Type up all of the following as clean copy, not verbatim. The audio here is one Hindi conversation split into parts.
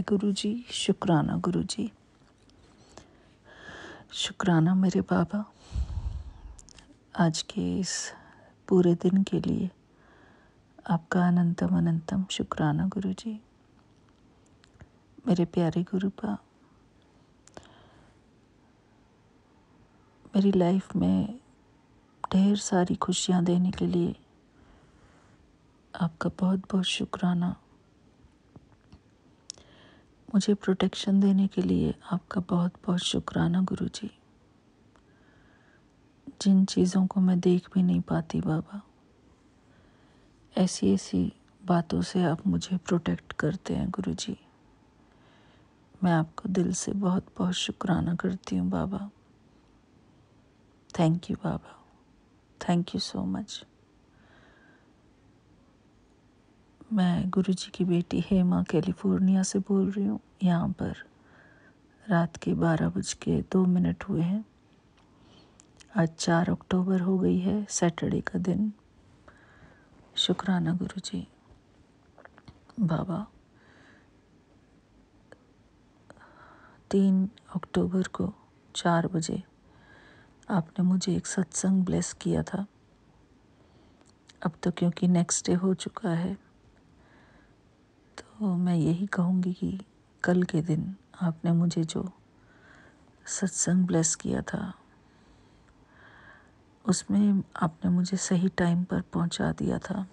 गुरुजी, शुक्राना गुरुजी, शुक्राना मेरे बाबा, आज के इस पूरे दिन के लिए आपका अनंतम अनंतम शुक्राना गुरुजी। मेरे प्यारे गुरुपा, मेरी लाइफ में ढेर सारी खुशियाँ देने के लिए आपका बहुत बहुत शुक्राना। मुझे प्रोटेक्शन देने के लिए आपका बहुत बहुत शुक्राना गुरुजी। जिन चीज़ों को मैं देख भी नहीं पाती बाबा, ऐसी ऐसी बातों से आप मुझे प्रोटेक्ट करते हैं गुरुजी। मैं आपको दिल से बहुत बहुत शुक्राना करती हूँ बाबा। थैंक यू बाबा, थैंक यू सो मच। मैं गुरुजी की बेटी हेमा कैलिफोर्निया से बोल रही हूँ। यहाँ पर रात के 12:02 हुए हैं। आज 4 अक्टूबर हो गई है, सैटरडे का दिन। शुक्राना गुरुजी। बाबा, 3 अक्टूबर को 4 बजे आपने मुझे एक सत्संग ब्लेस किया था। अब तो क्योंकि नेक्स्ट डे हो चुका है, तो मैं यही कहूँगी कि कल के दिन आपने मुझे जो सत्संग ब्लेस किया था, उसमें आपने मुझे सही टाइम पर पहुंचा दिया था।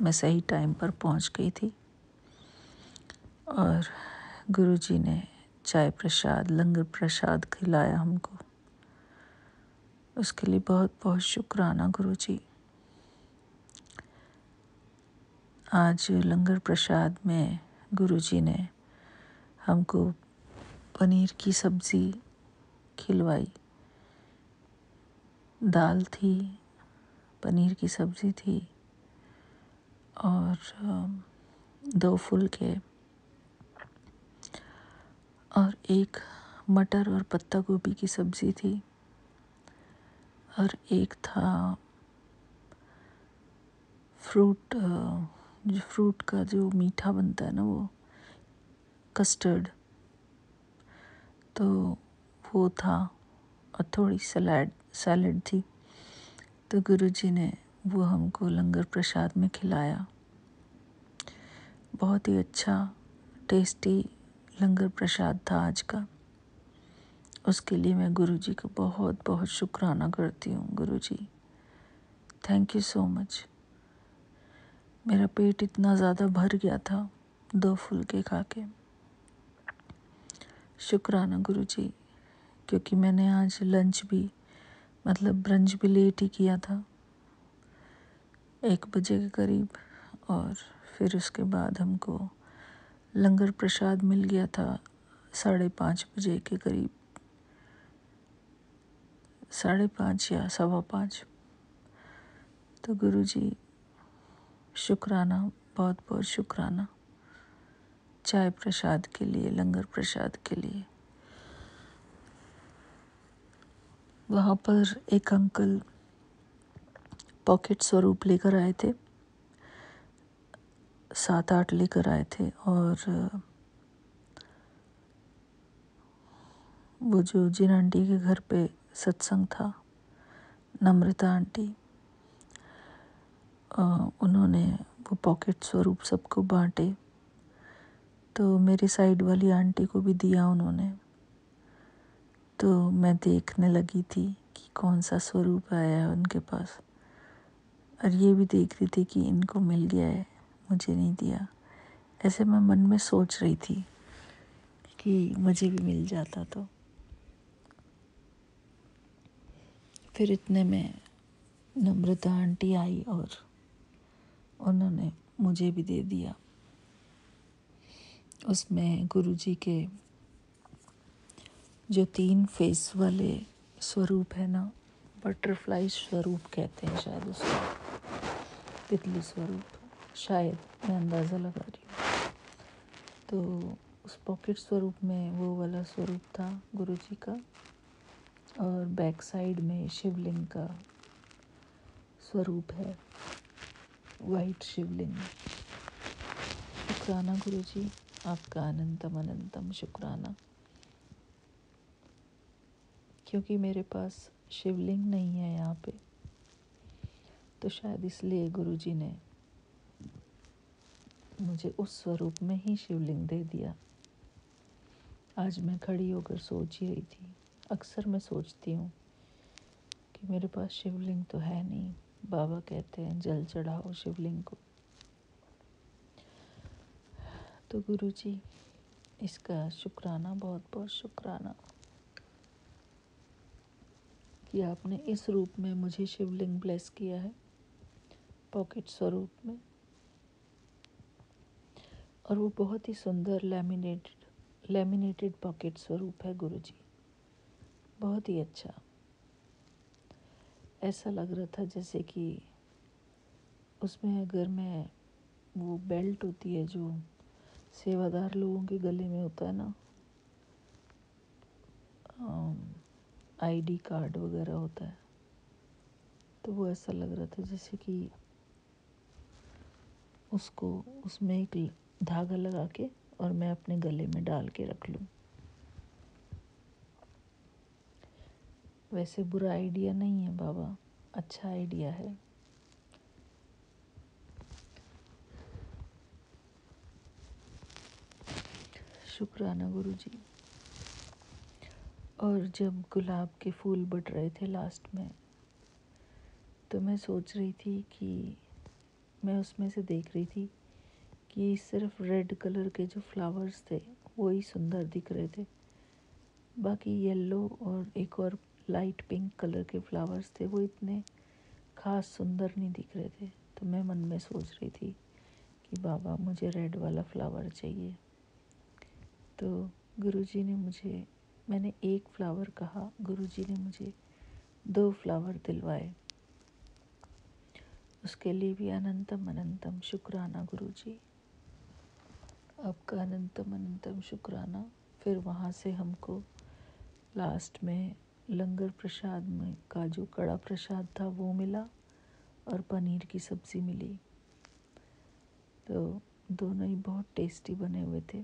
मैं सही टाइम पर पहुंच गई थी और गुरुजी ने चाय प्रसाद, लंगर प्रसाद खिलाया हमको। उसके लिए बहुत बहुत शुक्राना गुरुजी। आज लंगर प्रसाद में गुरुजी ने हमको पनीर की सब्ज़ी खिलवाई। दाल थी, पनीर की सब्ज़ी थी और 2 फुलके और एक मटर और पत्ता गोभी की सब्ज़ी थी और एक था फ्रूट का जो मीठा बनता है ना, वो कस्टर्ड, तो वो था और थोड़ी सैलड थी। तो गुरुजी ने वो हमको लंगर प्रसाद में खिलाया। बहुत ही अच्छा टेस्टी लंगर प्रसाद था आज का। उसके लिए मैं गुरुजी को बहुत बहुत शुक्राना करती हूँ। गुरुजी, थैंक यू सो मच। मेरा पेट इतना ज़्यादा भर गया था 2 फुलके खा के। शुक्राना गुरुजी, क्योंकि मैंने आज लंच भी ब्रंच भी लेट ही किया था, 1 बजे के करीब, और फिर उसके बाद हमको लंगर प्रसाद मिल गया था 5:30 बजे के करीब, 5:30 या 5:15। तो गुरुजी, शुक्राना, बहुत बहुत शुक्राना चाय प्रसाद के लिए, लंगर प्रसाद के लिए। वहाँ पर एक अंकल पॉकेट स्वरूप लेकर आए थे, 7-8 लेकर आए थे, और वो जो जिन आंटी के घर पे सत्संग था, नम्रता आंटी, उन्होंने वो पॉकेट स्वरूप सबको बांटे। तो मेरे साइड वाली आंटी को भी दिया उन्होंने। तो मैं देखने लगी थी कि कौन सा स्वरूप आया है उनके पास, और ये भी देख रही थी कि इनको मिल गया है, मुझे नहीं दिया। ऐसे मैं मन में सोच रही थी कि मुझे भी मिल जाता। तो फिर इतने में नम्रता आंटी आई और उन्होंने मुझे भी दे दिया। उसमें गुरुजी के जो 3 फेस वाले स्वरूप है ना, बटरफ्लाई स्वरूप कहते हैं शायद उसको, तितली स्वरूप, शायद, मैं अंदाज़ा लगा रही हूँ। तो उस पॉकेट स्वरूप में वो वाला स्वरूप था गुरुजी का, और बैक साइड में शिवलिंग का स्वरूप है, वाइट शिवलिंग। शुक्राना गुरुजी, आपका अनंतम अनंतम शुक्राना। क्योंकि मेरे पास शिवलिंग नहीं है यहाँ पे, तो शायद इसलिए गुरुजी ने मुझे उस स्वरूप में ही शिवलिंग दे दिया। आज मैं खड़ी होकर सोच ही रही थी, अक्सर मैं सोचती हूँ कि मेरे पास शिवलिंग तो है नहीं। बाबा कहते हैं जल चढ़ाओ शिवलिंग को। तो गुरुजी इसका शुक्राना, बहुत बहुत शुक्राना कि आपने इस रूप में मुझे शिवलिंग ब्लेस किया है, पॉकेट स्वरूप में। और वो बहुत ही सुंदर लैमिनेटेड पॉकेट स्वरूप है गुरुजी, बहुत ही अच्छा। ऐसा लग रहा था जैसे कि उसमें अगर मैं, वो बेल्ट होती है जो सेवादार लोगों के गले में होता है ना, आईडी कार्ड वगैरह होता है, तो वो ऐसा लग रहा था जैसे कि उसको उसमें एक धागा लगा के और मैं अपने गले में डाल के रख लूं। वैसे बुरा आइडिया नहीं है बाबा, अच्छा आइडिया है। शुक्राना गुरुजी। और जब गुलाब के फूल बट रहे थे लास्ट में, तो मैं सोच रही थी कि मैं उसमें से देख रही थी कि सिर्फ रेड कलर के जो फ्लावर्स थे वो ही सुंदर दिख रहे थे, बाकी येलो और एक और लाइट पिंक कलर के फ्लावर्स थे वो इतने खास सुंदर नहीं दिख रहे थे। तो मैं मन में सोच रही थी कि बाबा मुझे रेड वाला फ्लावर चाहिए। तो गुरुजी ने मुझे, मैंने एक फ्लावर कहा, गुरुजी ने मुझे 2 फ्लावर दिलवाए। उसके लिए भी अनंतम अनंतम शुक्राना गुरुजी, आपका अनंतम अनंतम शुक्राना। फिर वहाँ से हमको लास्ट में लंगर प्रसाद में का जो कड़ा प्रसाद था वो मिला और पनीर की सब्ज़ी मिली। तो दोनों ही बहुत टेस्टी बने हुए थे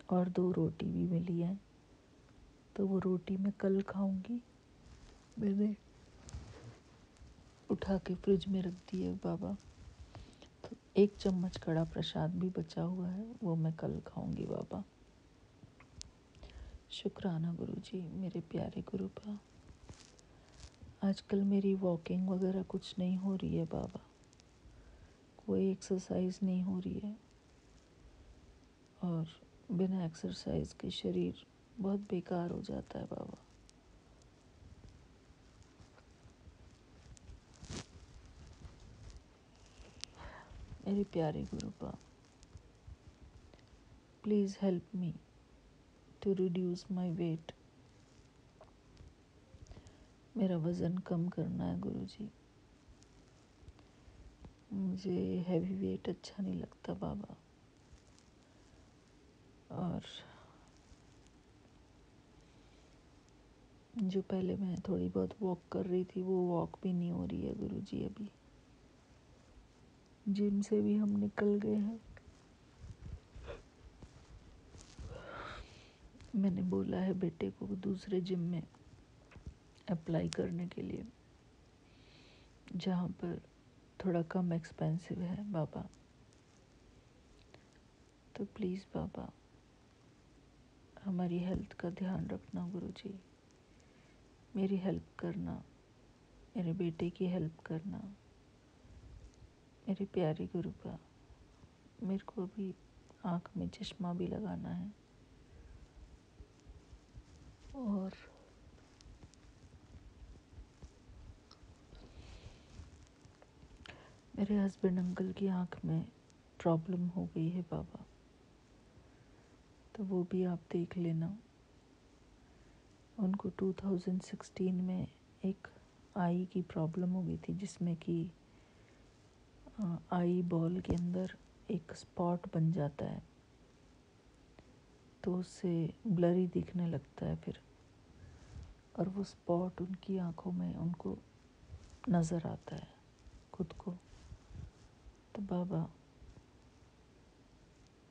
और 2 रोटी भी मिली हैं। तो वो रोटी मैं कल खाऊंगी, मैंने उठा के फ्रिज में रख दी है बाबा। तो 1 चम्मच कड़ा प्रसाद भी बचा हुआ है, वो मैं कल खाऊंगी बाबा। शुक्राना गुरुजी, मेरे प्यारे गुरुपा। आजकल मेरी वॉकिंग वगैरह कुछ नहीं हो रही है बाबा, कोई एक्सरसाइज नहीं हो रही है, और बिना एक्सरसाइज के शरीर बहुत बेकार हो जाता है बाबा। मेरे प्यारे गुरुपा, please help me to reduce my weight. मेरा वज़न कम करना है गुरुजी, मुझे हैवी वेट अच्छा नहीं लगता बाबा। और जो पहले मैं थोड़ी बहुत वॉक कर रही थी वो वॉक भी नहीं हो रही है गुरुजी। अभी जिम से भी हम निकल गए हैं। मैंने बोला है बेटे को दूसरे जिम में अप्लाई करने के लिए, जहाँ पर थोड़ा कम एक्सपेंसिव है बाबा। तो प्लीज़ बाबा हमारी हेल्थ का ध्यान रखना गुरुजी, मेरी हेल्प करना, मेरे बेटे की हेल्प करना। मेरे प्यारे गुरुपा, मेरे को भी आँख में चश्मा भी लगाना है, और मेरे हस्बैंड अंकल की आँख में प्रॉब्लम हो गई है बाबा, तो वो भी आप देख लेना। उनको 2016 में एक आई की प्रॉब्लम हो गई थी, जिसमें कि आई बॉल के अंदर एक स्पॉट बन जाता है, तो उससे ब्लरी दिखने लगता है फिर, और वो स्पॉट उनकी आँखों में उनको नज़र आता है खुद को। तो बाबा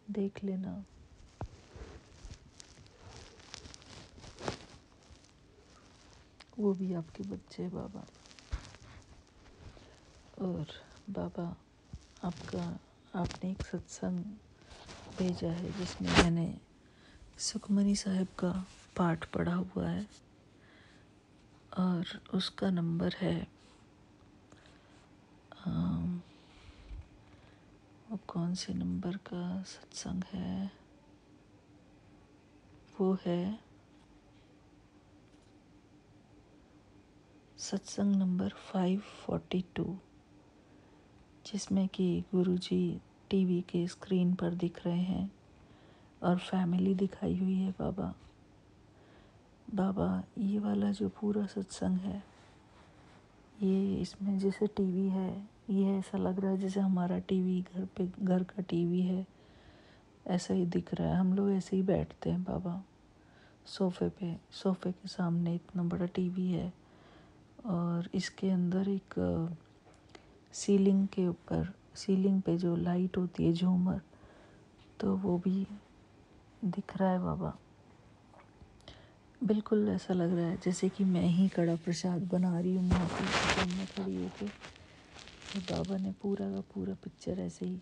देख लेना। वो भी आपके बच्चे बाबा। और बाबा आपका, आपने एक सत्संग भेजा है जिसमें मैंने सुखमनी साहिब का पाठ पढ़ा हुआ है, और उसका नंबर है वो कौन से नंबर का सत्संग है, वो है सत्संग नंबर 542, जिसमें कि गुरुजी टीवी के स्क्रीन पर दिख रहे हैं और फैमिली दिखाई हुई है बाबा। बाबा ये वाला जो पूरा सत्संग है, ये इसमें जैसे टीवी है, ये ऐसा लग रहा है जैसे हमारा टीवी घर का टीवी है, ऐसा ही दिख रहा है। हम लोग ऐसे ही बैठते हैं बाबा सोफ़े के सामने इतना बड़ा टीवी है, और इसके अंदर एक सीलिंग पे जो लाइट होती है झूमर, तो वो भी दिख रहा है बाबा। बिल्कुल ऐसा लग रहा है जैसे कि मैं ही कड़ा प्रसाद बना रही हूँ वहाँ पे सामने खड़ी होके। तो बाबा ने पूरा का पूरा पिक्चर ऐसे ही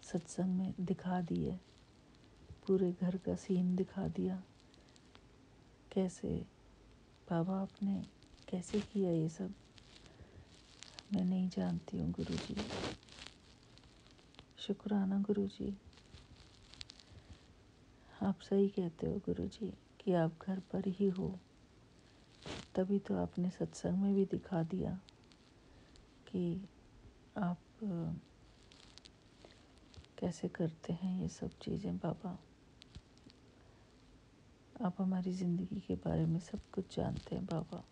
सत्संग में दिखा दी है, पूरे घर का सीन दिखा दिया। कैसे बाबा आपने कैसे किया ये सब, मैं नहीं जानती हूँ गुरुजी। शुक्राना गुरुजी, आप सही कहते हो गुरुजी कि आप घर पर ही हो, तभी तो आपने सत्संग में भी दिखा दिया कि आप कैसे करते हैं ये सब चीज़ें बाबा। आप हमारी ज़िंदगी के बारे में सब कुछ जानते हैं बाबा।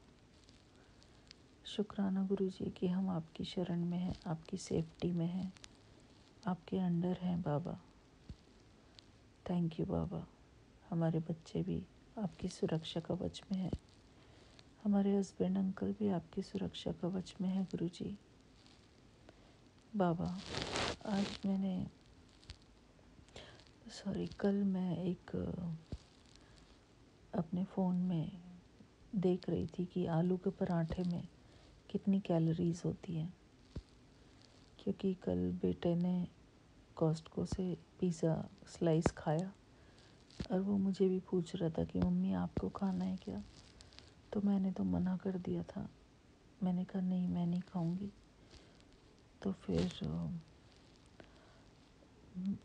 शुक्राना गुरुजी कि हम आपकी शरण में हैं, आपकी सेफ्टी में हैं, आपके अंडर हैं बाबा। थैंक यू बाबा। हमारे बच्चे भी आपकी सुरक्षा कवच में हैं, हमारे हस्बैंड अंकल भी आपकी सुरक्षा कवच में है गुरुजी। बाबा आज कल मैं एक अपने फ़ोन में देख रही थी कि आलू के पराठे में कितनी कैलोरीज़ होती हैं, क्योंकि कल बेटे ने कॉस्टको से पिज़्ज़ा स्लाइस खाया और वो मुझे भी पूछ रहा था कि मम्मी आपको खाना है क्या, तो मैंने तो मना कर दिया था। मैंने कहा नहीं, मैं नहीं खाऊंगी। तो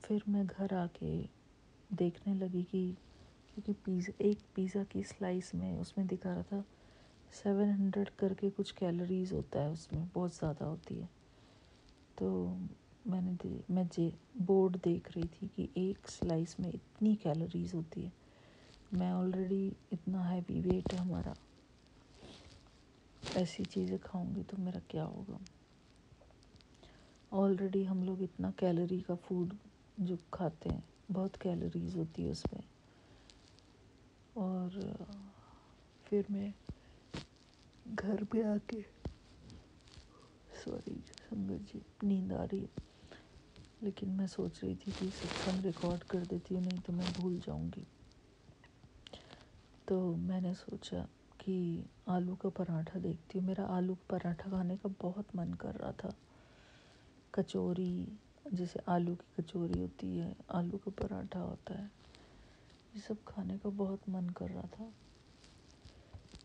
फिर मैं घर आके देखने लगी कि क्योंकि एक पिज़्ज़ा की स्लाइस में उसमें दिखा रहा था 700 करके कुछ कैलोरीज़ होता है, उसमें बहुत ज़्यादा होती है। तो मैं बोर्ड देख रही थी कि एक स्लाइस में इतनी कैलोरीज़ होती है। मैं ऑलरेडी इतना हैवी वेट है हमारा, ऐसी चीज़ें खाऊंगी तो मेरा क्या होगा। ऑलरेडी हम लोग इतना कैलोरी का फूड जो खाते हैं, बहुत कैलोरीज़ होती है उसमें। और फिर मैं घर पे आके सॉरी संगत जी, नींद आ रही है, लेकिन मैं सोच रही थी कि सत्संग रिकॉर्ड कर देती हूँ, नहीं तो मैं भूल जाऊँगी। तो मैंने सोचा कि आलू का पराठा देखती हूँ। मेरा आलू का पराठा खाने का बहुत मन कर रहा था। कचौरी, जैसे आलू की कचौरी होती है, आलू का पराठा होता है, ये सब खाने का बहुत मन कर रहा था।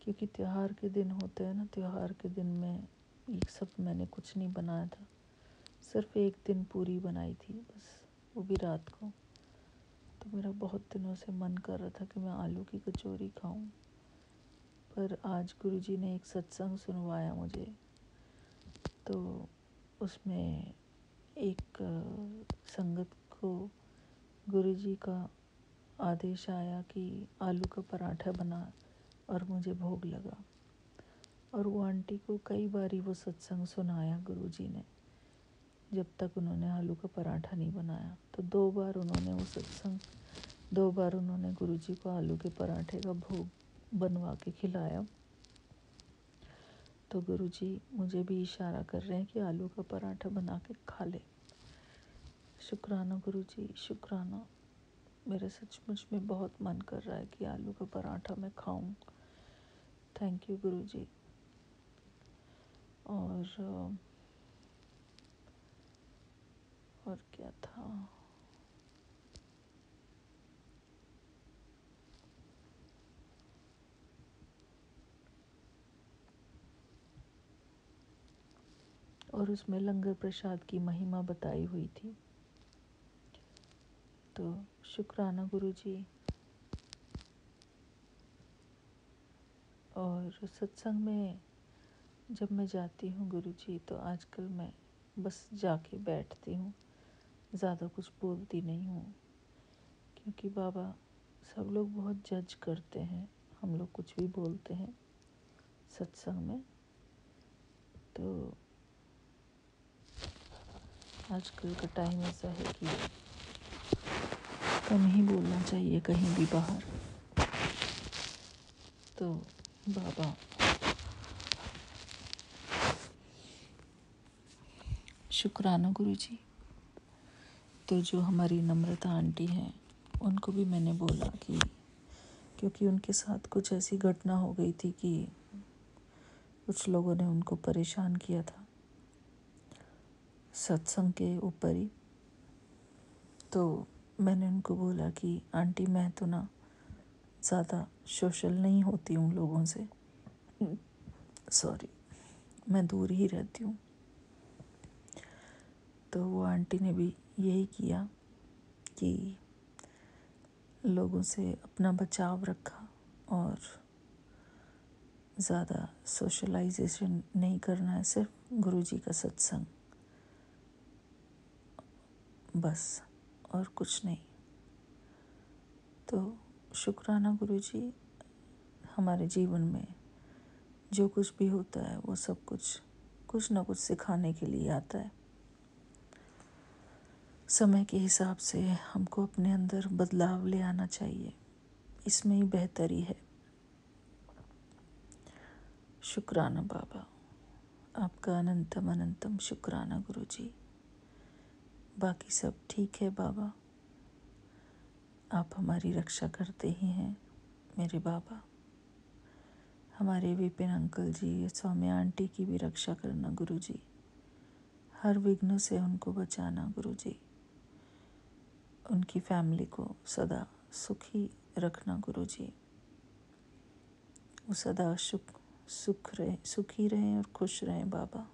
क्योंकि त्योहार के दिन होते हैं ना, त्योहार के दिन में ये सब मैंने कुछ नहीं बनाया था, सिर्फ एक दिन पूरी बनाई थी बस, वो भी रात को। तो मेरा बहुत दिनों से मन कर रहा था कि मैं आलू की कचौरी खाऊं। पर आज गुरुजी ने एक सत्संग सुनवाया मुझे, तो उसमें एक संगत को गुरुजी का आदेश आया कि आलू का पराठा बना, और मुझे भोग लगा। और वो आंटी को कई बार वो सत्संग सुनाया गुरुजी ने, जब तक उन्होंने आलू का पराठा नहीं बनाया। तो 2 बार उन्होंने वो सत्संग, 2 बार उन्होंने गुरुजी को आलू के पराठे का भोग बनवा के खिलाया। तो गुरुजी मुझे भी इशारा कर रहे हैं कि आलू का पराठा बना के खा ले। शुक्राना गुरुजी, शुक्राना। मेरा सचमुच में बहुत मन कर रहा है कि आलू का पराठा मैं खाऊं। थैंक यू गुरुजी। और क्या था, और उसमें लंगर प्रसाद की महिमा बताई हुई थी। तो शुक्राना गुरुजी। और सत्संग में जब मैं जाती हूँ गुरुजी, तो आजकल मैं बस जाके बैठती हूँ, ज़्यादा कुछ बोलती नहीं हूँ, क्योंकि बाबा सब लोग बहुत जज करते हैं हम लोग कुछ भी बोलते हैं सत्संग में। तो आजकल का टाइम ऐसा है कि कम ही बोलना चाहिए कहीं भी बाहर। तो बाबा शुक्राना गुरुजी। तो जो हमारी नम्रता आंटी हैं, उनको भी मैंने बोला कि क्योंकि उनके साथ कुछ ऐसी घटना हो गई थी कि कुछ लोगों ने उनको परेशान किया था सत्संग के ऊपर ही। तो मैंने उनको बोला कि आंटी मैं तो ना ज़्यादा सोशल नहीं होती हूँ लोगों से, सॉरी, मैं दूर ही रहती हूँ। तो वो आंटी ने भी यही किया कि लोगों से अपना बचाव रखा और ज़्यादा सोशलाइजेशन नहीं करना है, सिर्फ गुरुजी का सत्संग बस, और कुछ नहीं। तो शुक्राना गुरुजी, हमारे जीवन में जो कुछ भी होता है वो सब कुछ ना कुछ सिखाने के लिए आता है। समय के हिसाब से हमको अपने अंदर बदलाव ले आना चाहिए, इसमें ही बेहतरी है। शुक्राना बाबा, आपका अनंतम अनंतम शुक्राना गुरुजी। बाकी सब ठीक है बाबा, आप हमारी रक्षा करते ही हैं मेरे बाबा। हमारे विपिन अंकल जी, स्वामी आंटी की भी रक्षा करना गुरुजी, हर विघ्न से उनको बचाना गुरुजी, उनकी फैमिली को सदा सुखी रखना गुरुजी, वो सदा सुखी रहें और खुश रहें बाबा।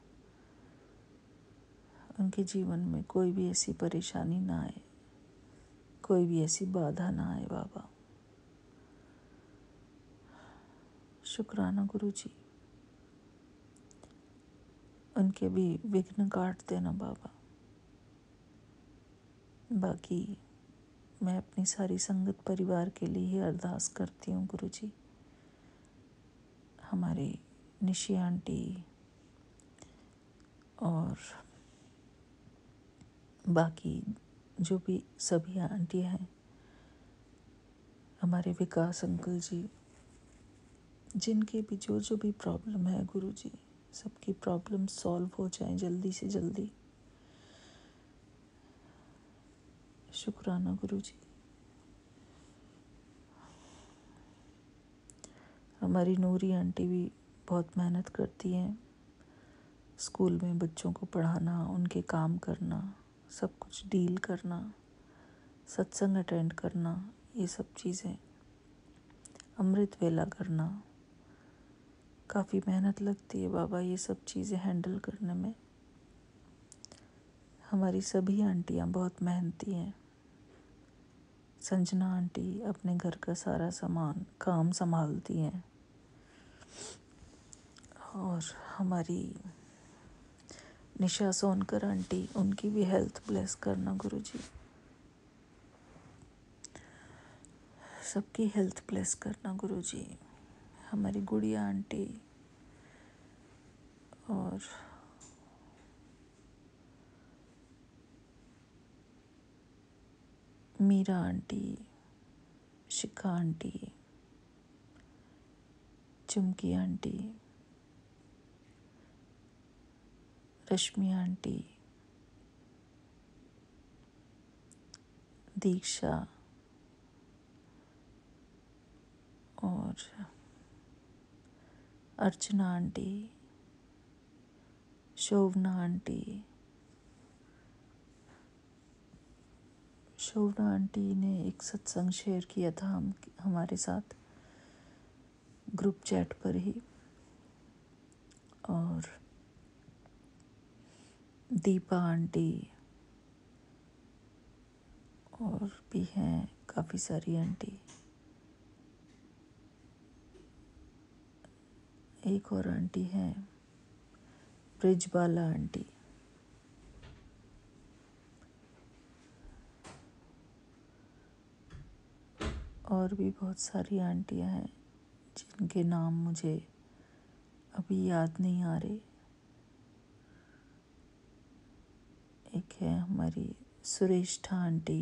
उनके जीवन में कोई भी ऐसी परेशानी ना आए, कोई भी ऐसी बाधा ना आए बाबा। शुक्राना गुरुजी, उनके भी विघ्न काट देना बाबा। बाकी मैं अपनी सारी संगत परिवार के लिए ही अरदास करती हूँ गुरुजी। हमारी निशी आंटी और बाकी जो भी सभी आंटियाँ हैं, हमारे विकास अंकल जी, जिनकी भी जो भी प्रॉब्लम है गुरुजी, सबकी प्रॉब्लम सॉल्व हो जाए जल्दी से जल्दी। शुक्राना गुरुजी। हमारी नूरी आंटी भी बहुत मेहनत करती हैं, स्कूल में बच्चों को पढ़ाना, उनके काम करना, सब कुछ डील करना, सत्संग अटेंड करना, ये सब चीज़ें, अमृत वेला करना, काफ़ी मेहनत लगती है बाबा ये सब चीज़ें हैंडल करने में। हमारी सभी आंटियाँ बहुत मेहनती हैं। संजना आंटी अपने घर का सारा सामान काम संभालती हैं, और हमारी निशा सोनकर आंटी, उनकी भी हेल्थ ब्लेस करना गुरुजी, सबकी हेल्थ ब्लेस करना गुरुजी। हमारी गुड़िया आंटी और मीरा आंटी, शिखा आंटी, चुमकी आंटी, रश्मि आंटी, दीक्षा और अर्चना आंटी, शोभना आंटी। शोभना आंटी ने एक सत्संग शेयर किया था हमारे साथ ग्रुप चैट पर ही। और दीपा आंटी और भी हैं काफ़ी सारी आंटी। एक और आंटी हैं ब्रिजबाला आंटी। और भी बहुत सारी आंटियां हैं जिनके नाम मुझे अभी याद नहीं आ रहे। एक है हमारी सुरेष्ठा आंटी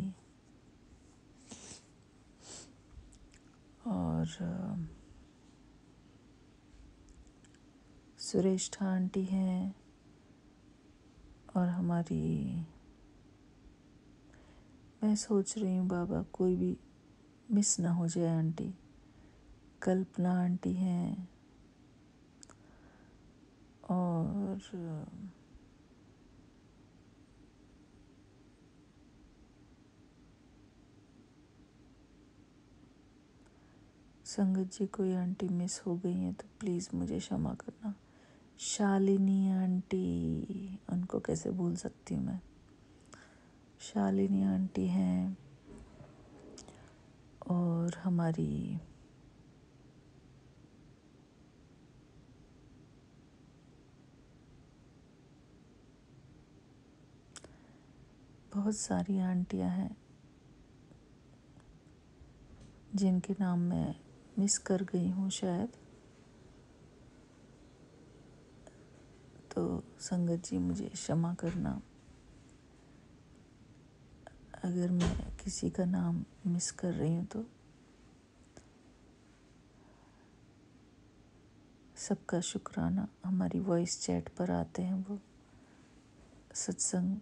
और सुरेष्ठा आंटी हैं और हमारी, मैं सोच रही हूँ बाबा कोई भी मिस ना हो जाए आंटी। कल्पना आंटी हैं और संगत जी कोई आंटी मिस हो गई हैं तो प्लीज़ मुझे क्षमा करना। शालिनी आंटी, उनको कैसे भूल सकती हूँ मैं। शालिनी आंटी हैं और हमारी बहुत सारी आंटियां हैं जिनके नाम मैं मिस कर गई हूँ शायद। तो संगत जी मुझे क्षमा करना अगर मैं किसी का नाम मिस कर रही हूँ तो। सबका शुक्राना। हमारी वॉइस चैट पर आते हैं, वो सत्संग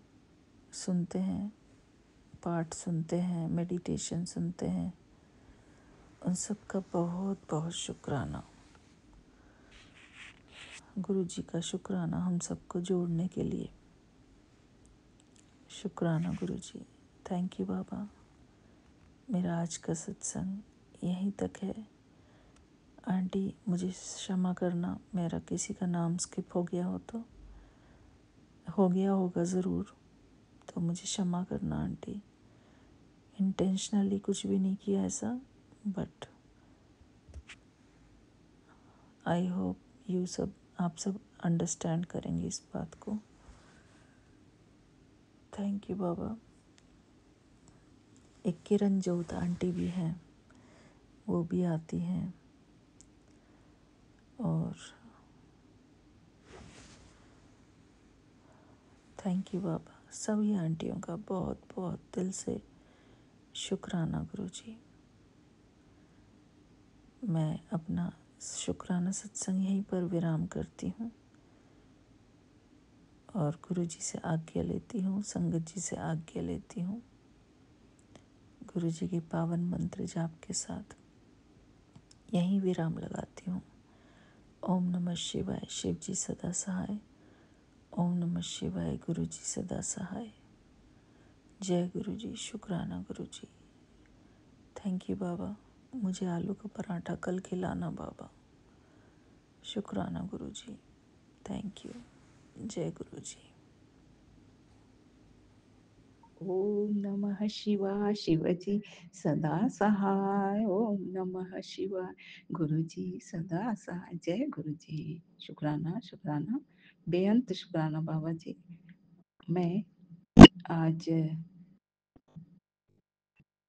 सुनते हैं, पाठ सुनते हैं, मेडिटेशन सुनते हैं, उन सब का बहुत बहुत शुक्राना। गुरु जी का शुक्राना हम सबको जोड़ने के लिए। शुक्राना गुरु जी। थैंक यू बाबा। मेरा आज का सत्संग यहीं तक है। आंटी मुझे क्षमा करना, मेरा किसी का नाम स्किप हो गया हो तो, हो गया होगा ज़रूर, तो मुझे क्षमा करना आंटी। इंटेंशनली कुछ भी नहीं किया ऐसा, बट आई होप आप सब अंडरस्टैंड करेंगे इस बात को। थैंक यू बाबा। एक किरण जोत आंटी भी हैं, वो भी आती हैं। और थैंक यू बाबा। सभी आंटियों का बहुत बहुत दिल से शुक्राना गुरु जी। मैं अपना शुक्राना सत्संग यहीं पर विराम करती हूँ और गुरु जी से आज्ञा लेती हूँ, संगत जी से आज्ञा लेती हूँ। गुरु जी के पावन मंत्र जाप के साथ यहीं विराम लगाती हूँ। ओम नमः शिवाय। शिव जी सदा सहाय। ओम नमः शिवाय। गुरु जी सदा सहाय। जय गुरु जी। शुक्राना गुरु जी। थैंक यू बाबा। मुझे आलू का पराठा कल खिलाना बाबा। शुक्राना गुरु जी। Thank you. जय गुरु जी। ओम नमः शिवाय। शिवजी सदा सहाय। ओम नमः शिवाय। गुरुजी सदा सहाय। जय गुरुजी। शुक्राना शुक्राना, बेअंत शुक्राना बाबा जी। मैं आज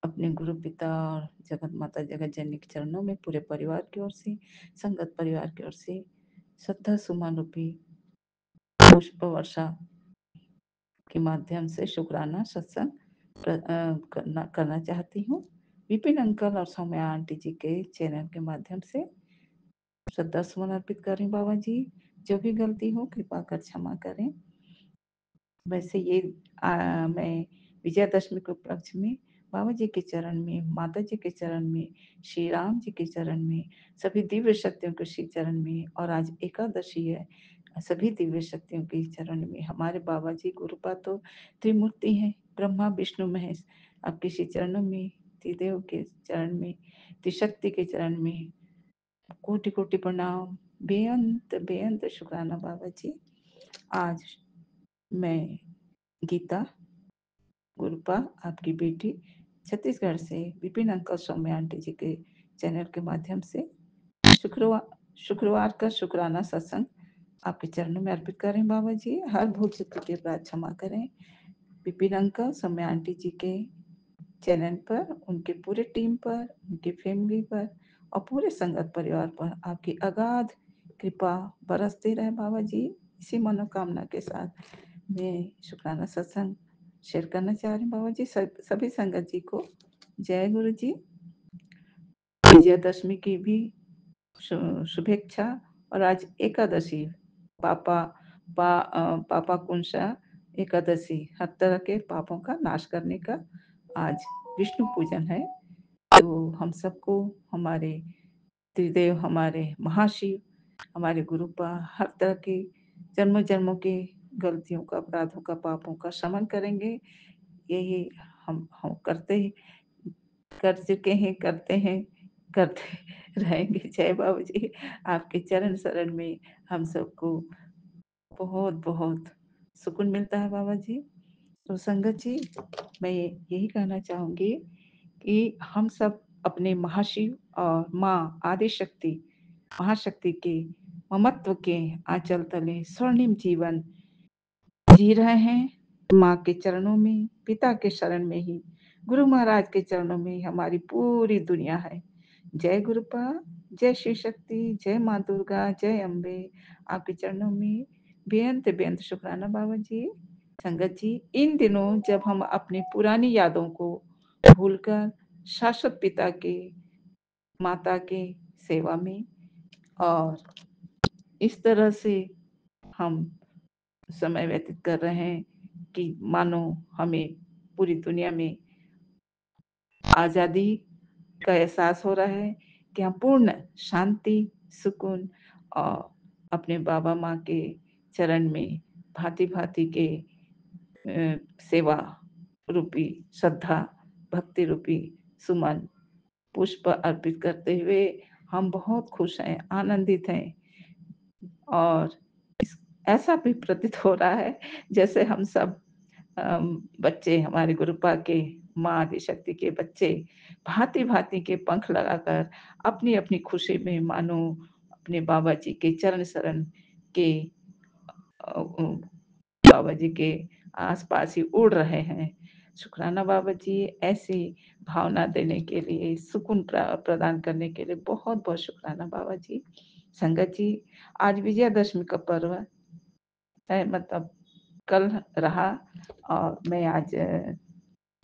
अपने गुरु पिता और जगत माता जगत जननी के चरणों में पूरे परिवार की ओर से, संगत परिवार की ओर से श्रद्धा सुमन रूपी पुष्प वर्षा के माध्यम से शुक्राना सत्संग करना चाहती हूँ। विपिन अंकल और सौम्या आंटी जी के चैनल के माध्यम से श्रद्धा सुमन अर्पित करें। बाबा जी जो भी गलती हो कृपा कर क्षमा करें। वैसे ये मैं विजयादशमी के उपलक्ष्य में बाबा जी के चरण में, माता जी के चरण में, श्री राम जी के चरण में, सभी दिव्य शक्तियों के श्री चरण में, और आज एकादशी है, सभी दिव्य शक्तियों के चरण में। हमारे बाबा जी गुरुपा तो त्रिमूर्ति हैं, ब्रह्मा विष्णु महेश, आपके श्री चरणों में, त्रिदेव के चरण में, त्रिशक्ति के चरण में कोटि कोटि प्रणाम, बेअंत बेअंत शुक्राना बाबा जी। आज मैं गीता गुरुपा, आपकी बेटी, छत्तीसगढ़ से विपिन अंकल सौम्या आंटी जी के चैनल के माध्यम से शुक्रवार शुक्रवार का शुक्राना सत्संग आपके चरणों में अर्पित करें। बाबा जी, हर भूल चूक के अपराध क्षमा करें। विपिन अंकल सौम्या आंटी जी के चैनल पर, उनके पूरे टीम पर, उनकी फैमिली पर और पूरे संगत परिवार पर आपकी अगाध कृपा बरसती रहे बाबा जी। इसी मनोकामना के साथ मैं शुक्राना सत्संग शेयर करना चाह रही हूँ बाबा जी। सभी संगत जी को जय गुरु जी। विजयादशमी की भी शुभेच्छा। और आज एकादशी, पापा पापा कुंशा एकादशी, हर तरह के पापों का नाश करने का आज विष्णु पूजन है। तो हम सबको, हमारे त्रिदेव, हमारे महाशिव, हमारे गुरुपा हर तरह के जन्मों जन्मों के गलतियों का, अपराधों का, पापों का शमन करेंगे। यही हम कर चुके हैं, करते हैं, करते रहेंगे। जय बाबू जी, आपके चरण शरण में हम सबको बहुत बहुत सुकून मिलता है बाबा जी। तो संगत जी, मैं यही कहना चाहूँगी कि हम सब अपने महाशिव और माँ आदि शक्ति, महाशक्ति के ममत्व के आंचल तले स्वर्णिम जीवन जी रहे हैं। माँ के चरणों में, पिता के शरण में ही, गुरु महाराज के चरणों में ही हमारी पूरी दुनिया है। जय गुरुपा, जय शिव शक्ति, जय माँ दुर्गा, जय अम्बे। आपके चरणों में बेअंत बेअंत शुक्राना बाबा जी। संगत जी, इन दिनों जब हम अपनी पुरानी यादों को भूलकर शाश्वत पिता के, माता के सेवा में, और इस तरह से हम समय व्यतीत कर रहे हैं कि मानो हमें पूरी दुनिया में आज़ादी का एहसास हो रहा है कि हम पूर्ण शांति, सुकून और अपने बाबा माँ के चरण में भांति भांति के सेवा रूपी, श्रद्धा भक्ति रूपी सुमन पुष्प अर्पित करते हुए हम बहुत खुश हैं, आनंदित हैं। और ऐसा भी प्रतीत हो रहा है जैसे हम सब बच्चे, हमारे गुरुपा के, माँ आदिशक्ति के बच्चे भांति भांति के पंख लगाकर अपनी अपनी खुशी में मानो अपने बाबा जी के चरण शरण के, बाबा जी के आसपास ही उड़ रहे हैं। शुक्राना बाबा जी, ऐसी भावना देने के लिए, सुकून प्रदान करने के लिए बहुत बहुत शुक्राना बाबा जी। संगत जी, आज विजयादशमी का पर्व है, मतलब कल रहा, और मैं आज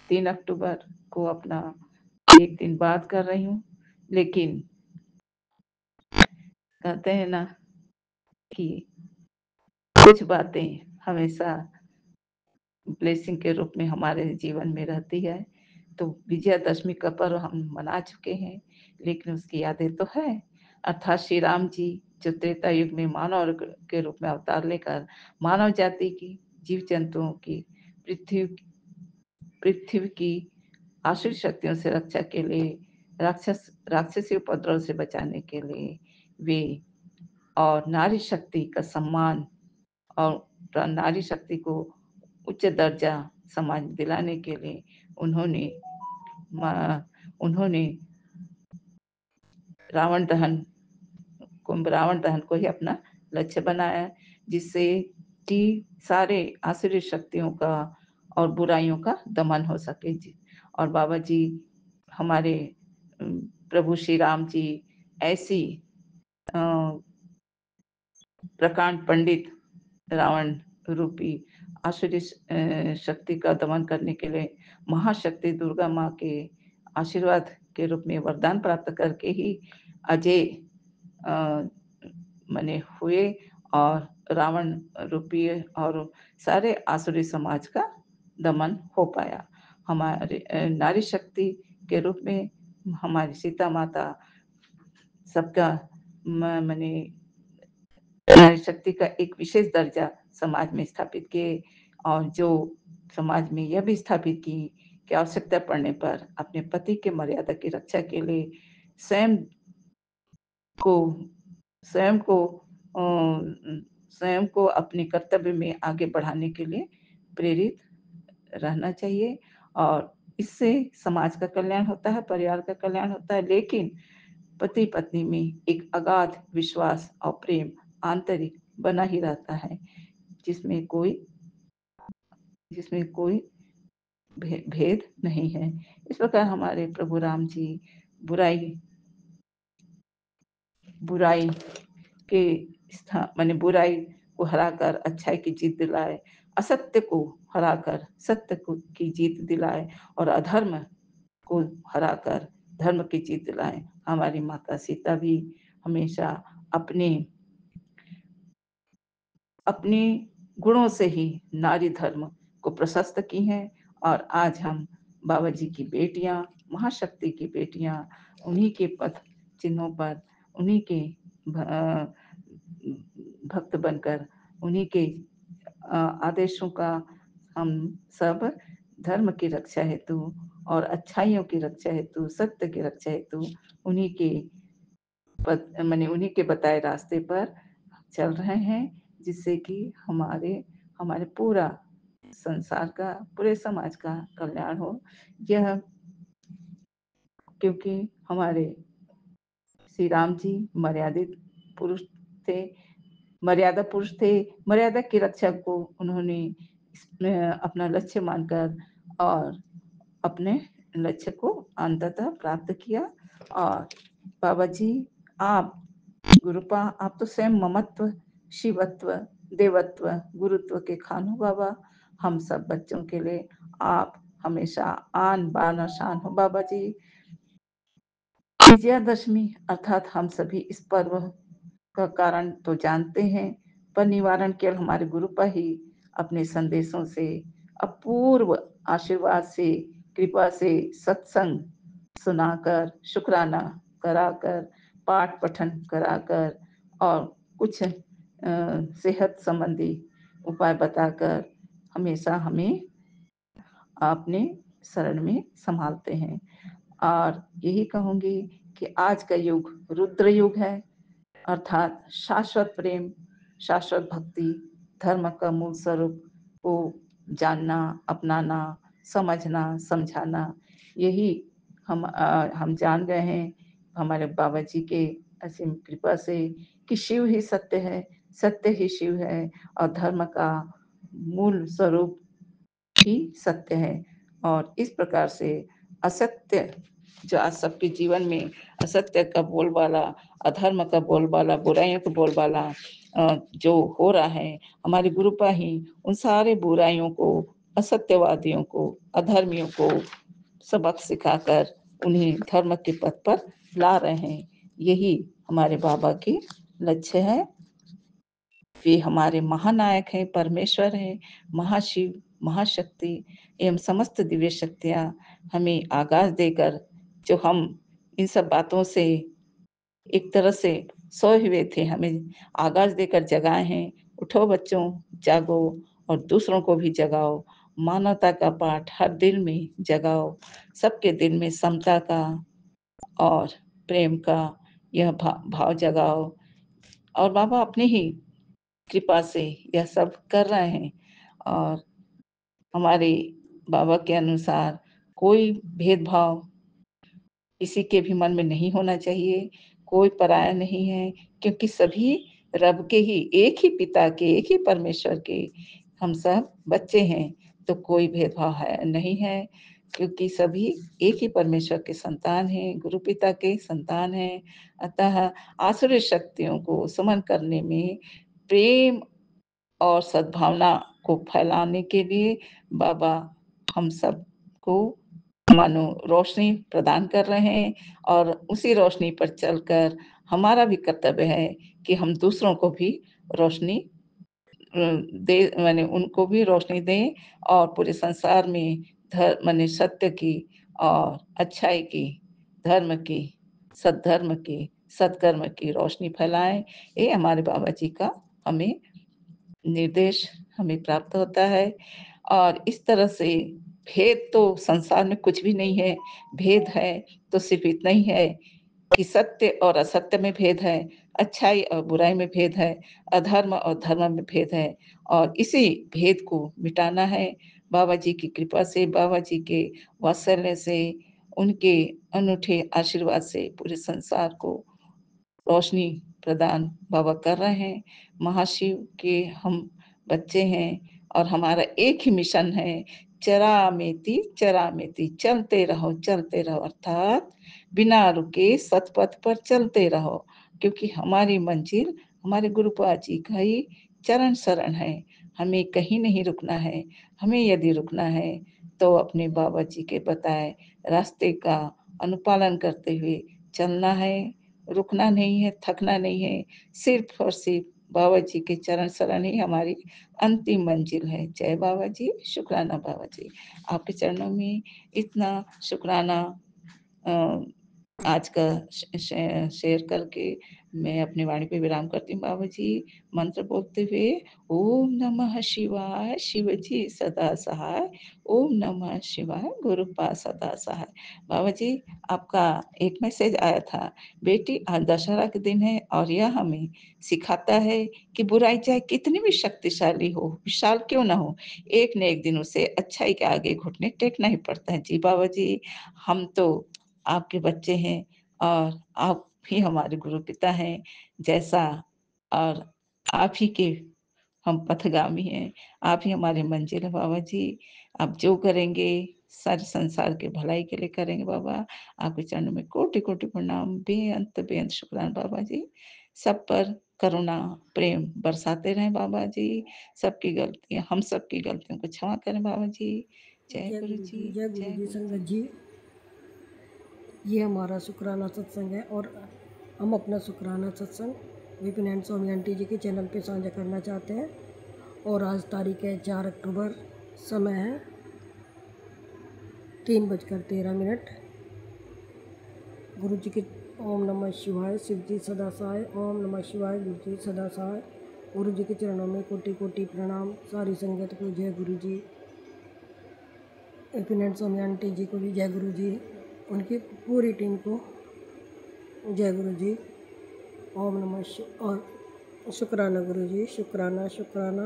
3 अक्टूबर को अपना एक दिन बाद कर रही हूँ। लेकिन कहते हैं ना कि कुछ बातें हमेशा ब्लेसिंग के रूप में हमारे जीवन में रहती है। तो विजयादशमी का पर्व हम मना चुके हैं, लेकिन उसकी यादें तो है। अर्थात श्री राम जी जो त्रेता युग में मानव के रूप में अवतार लेकर मानव जाति की, जीव जंतुओं की, पृथ्वी पृथ्वी की आसुरी शक्तियों से रक्षा के लिए, राक्षसी उपद्रव से बचाने के लिए वे, और नारी शक्ति का सम्मान और नारी शक्ति को उच्च दर्जा समाज दिलाने के लिए उन्होंने उन्होंने रावण दहन को ही अपना लक्ष्य बनाया, जिससे कि सारे आसुरी शक्तियों का और बुराइयों का दमन हो सके। और बाबा जी, हमारे प्रभु श्री राम जी ऐसी प्रकांड पंडित रावण रूपी आसुरी शक्ति का दमन करने के लिए महाशक्ति दुर्गा माँ के आशीर्वाद के रूप में वरदान प्राप्त करके ही अजय मने हुए, और रावण रूपी और सारे आसुरी समाज का दमन हो पाया। हमारे नारी शक्ति के रूप में हमारी सीता माता सबका माने नारी शक्ति का एक विशेष दर्जा समाज में स्थापित किए और जो समाज में यह भी स्थापित की कि आवश्यकता पड़ने पर अपने पति के मर्यादा की रक्षा के लिए स्वयं को स्वयं को स्वयं को अपने कर्तव्य में आगे बढ़ाने के लिए प्रेरित रहना चाहिए और इससे समाज का कल्याण होता है, परिवार का कल्याण होता है। लेकिन पति पत्नी में एक अगाध विश्वास और प्रेम आंतरिक बना ही रहता है, जिसमें कोई भेद नहीं है। इस प्रकार हमारे प्रभु राम जी बुराई के माने बुराई को हराकर अच्छाई की जीत दिलाए, असत्य को हराकर सत्य की जीत दिलाए और अधर्म को हराकर धर्म की जीत दिलाए। हमारी माता सीता भी हमेशा अपने गुणों से ही नारी धर्म को प्रशस्त की हैं और आज हम बाबा जी की बेटियां, महाशक्ति की बेटियां उन्हीं के पथ चिन्हों पर उन्हीं के भक्त बनकर उन्हीं के आदेशों का हम सब धर्म की रक्षा हेतु और अच्छाइयों की रक्षा हेतु, सत्य की रक्षा हेतु उन्हीं के बताए रास्ते पर चल रहे हैं, जिससे कि हमारे पूरा संसार का, पूरे समाज का कल्याण हो। यह क्योंकि हमारे श्री राम जी मर्यादा पुरुष थे। मर्यादा की रक्षा को उन्होंने अपना लक्ष्य मानकर और अपने लक्ष्य को अंततः प्राप्त किया। और बाबा जी आप गुरुपा, आप तो स्वयं ममत्व, शिवत्व, देवत्व, गुरुत्व के खान हो बाबा। हम सब बच्चों के लिए आप हमेशा आन बान और शान हो बाबा जी। विजयादशमी अर्थात हम सभी इस पर्व का कारण तो जानते हैं, पर निवारण केवल हमारे गुरुपा ही अपने संदेशों से, अपूर्व आशीर्वाद से, कृपा से, सत्संग सुनाकर, शुक्राना कराकर, पाठ पठन कराकर और कुछ सेहत संबंधी उपाय बताकर हमेशा हमें अपने शरण में संभालते हैं। और यही कहूँगी कि आज का युग रुद्र युग है, अर्थात शाश्वत प्रेम, शाश्वत भक्ति, धर्म का मूल स्वरूप को जानना, अपनाना, समझना, समझाना, यही हम जान गए हैं हमारे बाबा जी के असीम कृपा से कि शिव ही सत्य है, सत्य ही शिव है और धर्म का मूल स्वरूप ही सत्य है। और इस प्रकार से असत्य जो आज सबके जीवन में असत्य का बोलबाला, अधर्म का बोलबाला, बुराइयों का बोलबाला जो हो रहा है, हमारे गुरुपा ही उन सारे बुराइयों को, असत्यवादियों को, अधर्मियों को सबक सिखाकर उन्हें धर्म के पथ पर ला रहे हैं। यही हमारे बाबा की लक्ष्य है। वे हमारे महानायक हैं, परमेश्वर हैं, महाशिव, महाशक्ति एवं समस्त दिव्य शक्तियाँ हमें आगाज देकर जो हम इन सब बातों से एक तरह से सोए हुए थे, हमें आगाज देकर जगाए हैं। उठो बच्चों, जागो और दूसरों को भी जगाओ। मानवता का पाठ हर दिल में जगाओ। सबके दिल में समता का और प्रेम का यह भाव जगाओ। और बाबा अपनी ही कृपा से यह सब कर रहे हैं। और हमारे बाबा के अनुसार कोई भेदभाव किसी के भी मन में नहीं होना चाहिए, कोई पराया नहीं है, क्योंकि सभी रब के ही, एक ही पिता के, एक ही परमेश्वर के हम सब बच्चे हैं। तो कोई भेदभाव नहीं है, क्योंकि सभी एक ही परमेश्वर के संतान हैं, गुरु पिता के संतान हैं। अतः आसुरी शक्तियों को समन करने में प्रेम और सद्भावना को फैलाने के लिए बाबा हम सबको मानो रोशनी प्रदान कर रहे हैं। और उसी रोशनी पर चलकर हमारा भी कर्तव्य है कि हम दूसरों को भी रोशनी दे, माने उनको भी रोशनी दें और पूरे संसार में माने सत्य की और अच्छाई की, धर्म की, सद्धर्म की, सत्कर्म की रोशनी फैलाएं। ये हमारे बाबा जी का हमें निर्देश हमें प्राप्त होता है। और इस तरह से भेद तो संसार में कुछ भी नहीं है। भेद है तो सिर्फ इतना ही है कि सत्य और असत्य में भेद है, अच्छाई और बुराई में भेद है, अधर्म और धर्म में भेद है। और इसी भेद को मिटाना है। बाबा जी की कृपा से, बाबा जी के वात्सल्य से, उनके अनूठे आशीर्वाद से पूरे संसार को रोशनी प्रदान बाबा कर रहे हैं। महाशिव के हम बच्चे हैं और हमारा एक ही मिशन है, चरामेति चरामेति, चलते रहो अर्थात बिना रुके सतपथ पर चलते रहो। क्योंकि हमारी मंजिल हमारे गुरुपाद जी का ही चरण शरण है। हमें कहीं नहीं रुकना है। हमें यदि रुकना है तो अपने बाबा जी के बताए रास्ते का अनुपालन करते हुए चलना है। रुकना नहीं है, थकना नहीं है। सिर्फ और सिर्फ बाबा जी के चरण शरण ही हमारी अंतिम मंजिल है। जय बाबा जी, शुक्राना बाबा जी। आपके चरणों में इतना शुक्राना आज का शेयर करके मैं अपनी वाणी पे विराम करती हूँ। बाबा जी मंत्र बोलते हुए, ओम नमः शिवाय, शिव जी सदा सहाय, ओम नमः शिवाय, गुरुपा सदा सहाय। बाबा जी आपका एक मैसेज आया था, बेटी आज दशहरा के दिन है और यह हमें सिखाता है कि बुराई चाहे कितनी भी शक्तिशाली हो, विशाल क्यों ना हो, एक न एक दिन उसे अच्छाई के आगे घुटने टेकना ही पड़ता है। जी बाबा जी, हम तो आपके बच्चे हैं और आप ही हमारे गुरु पिता हैं। जैसा और आप ही के हम पथगामी हैं। आप ही हमारे मंजिल है बाबा जी। आप जो करेंगे सारे संसार के भलाई के लिए करेंगे बाबा। आपके चरणों में कोटि कोटि प्रणाम, बेअंत शुक्राना बाबा जी। सब पर करुणा प्रेम बरसाते रहें बाबा जी। सबकी गलतियां, हम सबकी गलतियों को क्षमा करें बाबा जी। जय गुरु जी, जय गुरु जय जी। गुरु संगत जी। जी, ये हमारा शुक्राना सत्संग है और हम अपना शुक्राना सत्संग विपिन एंड स्वामी आंटी जी के चैनल पे साझा करना चाहते हैं। और आज तारीख है 4 अक्टूबर, समय है 3:13। गुरु जी के ओम नमः शिवाय, शिव जी सदा सहाय, ओम नमः शिवाय, गुरु जी सदा सहाय। गुरु जी के चरणों में कोटि कोटि प्रणाम। सारी संगत को जय गुरु जी। विपिन एंड स्वामी आंटी जी को भी जय गुरु जी। उनकी पूरी टीम को जय गुरु जी। ओम नमः शिवाय। और शुक्राना गुरु जी, शुक्राना शुक्राना,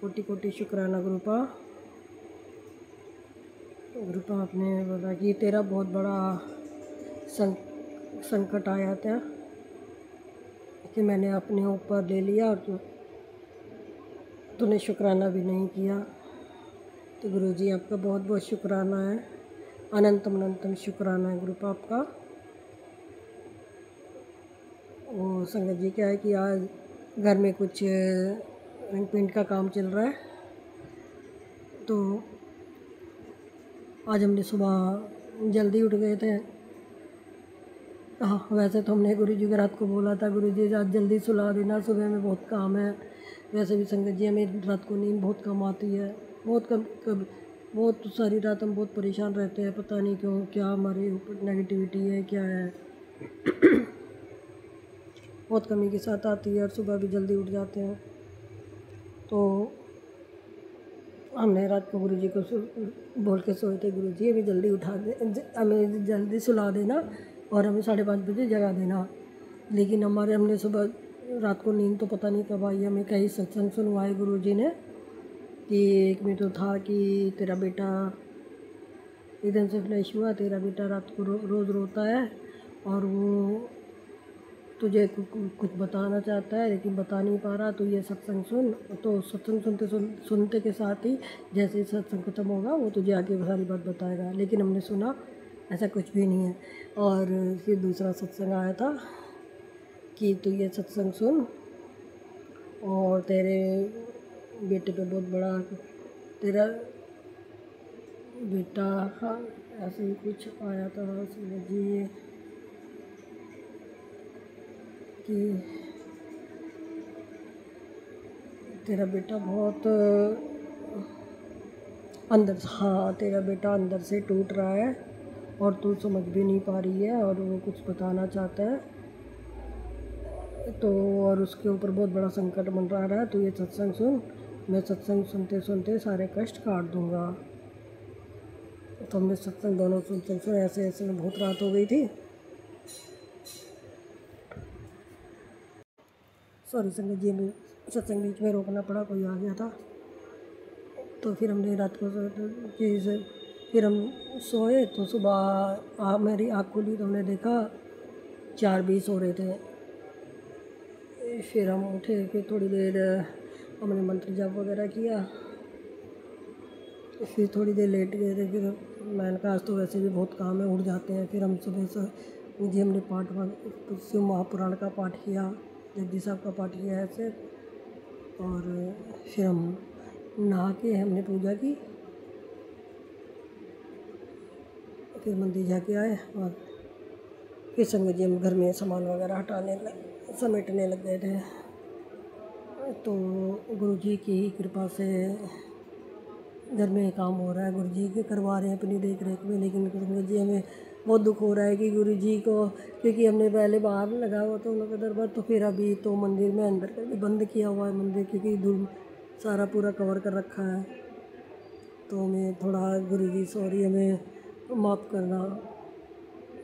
कोटि कोटि शुक्राना गुरुपा। गुरुपा आपने बोला कि तेरा बहुत बड़ा संकट आया था कि मैंने अपने ऊपर ले लिया और तूने शुक्राना भी नहीं किया। तो गुरु जी आपका बहुत बहुत शुक्राना है, अनंतम अनंतम शुक्राना है गुरुपा आपका। वो संगत जी क्या है कि आज घर में कुछ रंग पेंट का काम चल रहा है, तो आज हमने सुबह जल्दी उठ गए थे। हाँ, वैसे तो हमने गुरु जी को रात को बोला था, गुरु जी आज जल्दी सुला देना, सुबह में बहुत काम है। वैसे भी संगत जी हमें रात को नींद बहुत कम आती है, बहुत कम बहुत सारी रात हम बहुत परेशान रहते हैं, पता नहीं क्यों, क्या हमारे ऊपर नेगेटिविटी है, क्या है। बहुत कमी के साथ आती है और सुबह भी जल्दी उठ जाते हैं। तो हमने रात को गुरु जी को बोल के सोए थे, गुरु जी हमें जल्दी उठा दे, हमें जल्दी सुला देना और हमें 5:30 बजे जगा देना। लेकिन हमने सुबह रात को नींद तो पता नहीं कब आई। हमें कहीं सत्संग सुनवाए गुरु जी ने कि एक में तो था कि तेरा बेटा एकदम से फ्लैश हुआ, तेरा बेटा रात को रोज़ रोता है और वो तुझे कुछ बताना चाहता है लेकिन बता नहीं पा रहा, तो ये सत्संग सुन। तो सत्संग सुनते के साथ ही जैसे ही सत्संग खत्म होगा वो तुझे आगे सारी बात बताएगा। लेकिन हमने सुना ऐसा कुछ भी नहीं है। और फिर दूसरा सत्संग आया था कि तू ये सत्संग सुन और तेरे बेटे पे बहुत बड़ा, तेरा बेटा, हाँ ऐसे ही कुछ आया था जी कि तेरा बेटा बहुत अंदर, हाँ तेरा बेटा अंदर से टूट रहा है और तू समझ भी नहीं पा रही है और वो कुछ बताना चाहता है तो, और उसके ऊपर बहुत बड़ा संकट बन रहा है। तो ये सत्संग सुन, मैं सत्संग सुनते सुनते सारे कष्ट काट दूँगा। तो हमने सत्संग दोनों सुन ऐसे ऐसे में बहुत रात हो गई थी। सॉरी संगत जी, हमें सत्संग बीच में रोकना पड़ा, कोई आ गया था। तो फिर हमने रात को फिर हम सोए तो सुबह मेरी आँख खुली तो हमने देखा 4:20 हो रहे थे। फिर हम उठे, फिर थोड़ी देर हमने मंत्र जाप वगैरह किया, फिर थोड़ी देर लेट गए थे। फिर मैंने कहा आज तो वैसे भी बहुत काम है, उठ जाते हैं। फिर हम सुबह से जी हमने शिव महापुराण का पाठ किया, जगदीश साहब का पाठ किया ऐसे, और फिर हम नहा के हमने पूजा की, फिर मंदिर जाके आए और फिर संगत जी हम घर में सामान वगैरह समेटने लग गए थे। तो गुरु जी की कृपा से घर में काम हो रहा है, गुरु जी के करवा रहे हैं अपनी देख रेख में। लेकिन संगत जी हमें बहुत दुख हो रहा है कि गुरु जी को, क्योंकि हमने पहले बाहर लगा हुआ था उनका दरबार, तो फिर अभी तो मंदिर में अंदर करके बंद किया हुआ है मंदिर, क्योंकि दूर सारा पूरा कवर कर रखा है। तो हमें थोड़ा गुरु जी सॉरी, हमें माफ़ करना,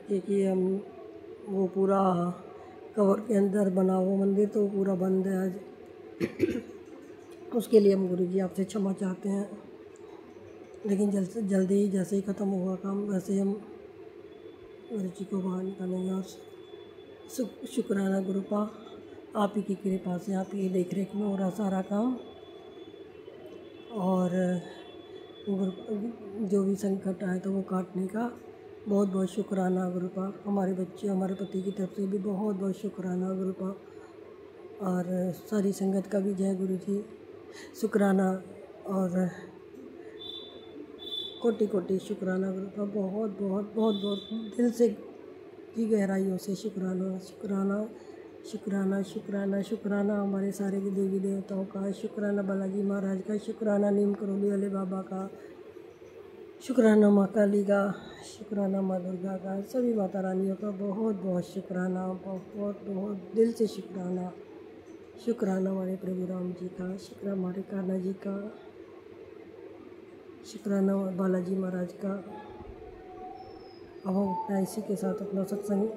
क्योंकि हम वो पूरा कवर के अंदर बना हुआ मंदिर तो पूरा बंद है आज। उसके लिए हम गुरु जी आपसे क्षमा चाहते हैं। लेकिन जल्दी जैसे ही ख़त्म होगा काम वैसे ही हम गुरु जी को बाहर निकालेंगे। और शुक्राना गुरुपा, आप ही की कृपा से, आप ही देख रेख में हो रहा सारा काम। और जो भी संकट आए तो वो काटने का बहुत बहुत शुक्राना गुरुपा। हमारे बच्चे, हमारे पति की तरफ से भी बहुत बहुत शुक्राना गुरुपा। और सारी संगत का भी जय गुरु जी, शुक्राना और कोटि कोटि शुक्राना गुरुपा। बहुत बहुत बहुत बहुत दिल से की गहराइयों से शुक्राना शुक्राना शुक्राना शुक्राना शुक्राना हमारे सारे के देवी देवताओं का, शुक्राना बालाजी महाराज का, शुक्राना नीम करोली वाले बाबा का, शुक्राना माँ काली का, शुक्राना माँ दुर्गा का, सभी माता रानियों का बहुत बहुत शुक्राना, बहुत बहुत दिल से शुक्राना। शुक्राना हमारे प्रभु राम जी का, शुक्राना हमारे कान्हा जी का, शुक्राना बालाजी महाराज का। अब हम अपना इसी के साथ अपना सत्संग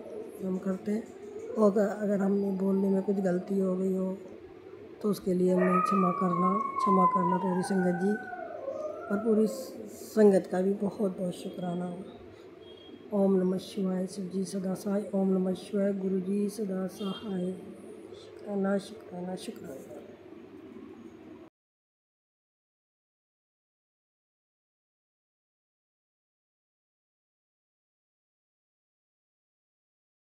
हम करते हैं। और अगर हमने बोलने में कुछ गलती हो गई हो तो उसके लिए हमें क्षमा करना पूरी संगत जी और पूरी संगत का भी बहुत बहुत शुक्राना। ओम नमः शिवाय, शिव जी सदा सहाय। ओम नमः शिवाय, गुरु जी सदा सहाय। शुक्राना शुक्राना शुक्राना।